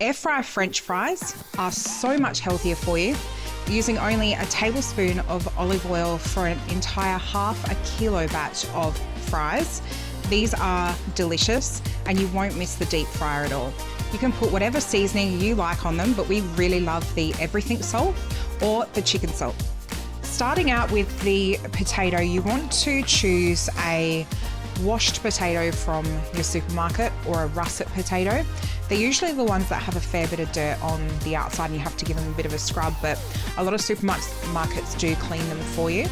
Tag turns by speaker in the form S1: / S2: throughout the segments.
S1: Air fry French fries are so much healthier for you, using only a tablespoon of olive oil for an entire half a kilo batch of fries. These are delicious and you won't miss the deep fryer at all. You can put whatever seasoning you like on them, but we really love the everything salt or the chicken salt. Starting out with the potato, you want to choose a washed potato from your supermarket or a russet potato. They're usually the ones that have a fair bit of dirt on the outside and you have to give them a bit of a scrub, but a lot of supermarkets do clean them for you.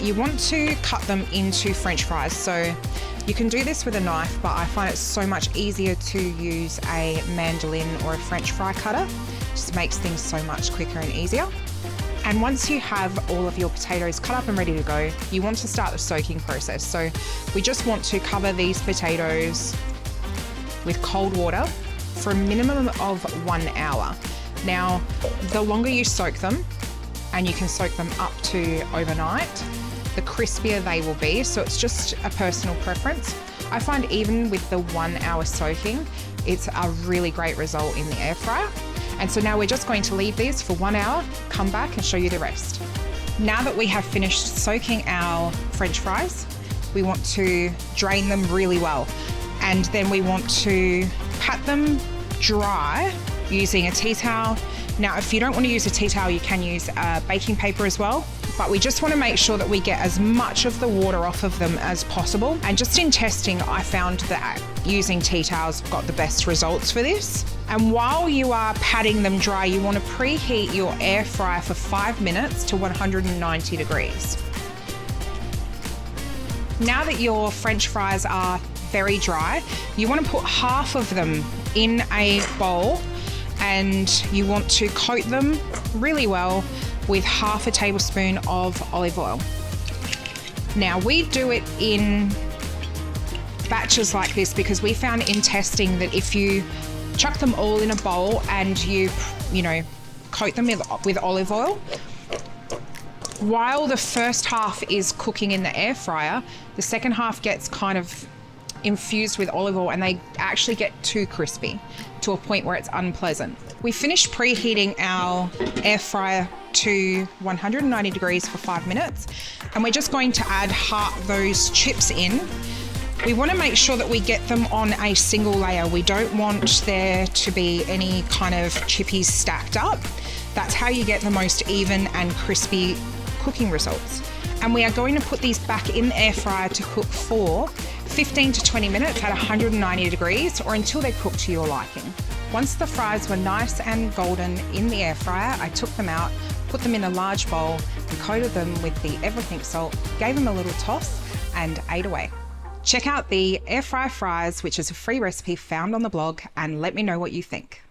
S1: You want to cut them into French fries. So you can do this with a knife, but I find it so much easier to use a mandolin or a French fry cutter. It just makes things so much quicker and easier. And once you have all of your potatoes cut up and ready to go, you want to start the soaking process. So we just want to cover these potatoes with cold water for a minimum of 1 hour. Now, the longer you soak them, and you can soak them up to overnight, the crispier they will be. So it's just a personal preference. I find even with the 1 hour soaking, it's a really great result in the air fryer. And so now we're just going to leave these for 1 hour, come back and show you the rest. Now that we have finished soaking our French fries, we want to drain them really well. And then we want to pat them dry using a tea towel. Now, if you don't want to use a tea towel, you can use baking paper as well. But we just want to make sure that we get as much of the water off of them as possible. And just in testing, I found that using tea towels got the best results for this. And while you are patting them dry, you want to preheat your air fryer for 5 minutes to 190 degrees. Now that your French fries are very dry, you want to put half of them in a bowl and you want to coat them really well with half a tablespoon of olive oil. Now, we do it in batches like this because we found in testing that if you chuck them all in a bowl and you coat them with olive oil, while the first half is cooking in the air fryer, the second half gets kind of infused with olive oil and they actually get too crispy to a point where it's unpleasant. We finished preheating our air fryer to 190 degrees for 5 minutes, and we're just going to add those chips in. We want to make sure that we get them on a single layer. We don't want there to be any kind of chippies stacked up. That's how you get the most even and crispy cooking results. And we are going to put these back in the air fryer to cook for 15 to 20 minutes at 190 degrees or until they cook to your liking. Once the fries were nice and golden in the air fryer, I took them out, put them in a large bowl and coated them with the everything salt, gave them a little toss and ate away. Check out the Airfryer Fries, which is a free recipe found on the blog, and let me know what you think.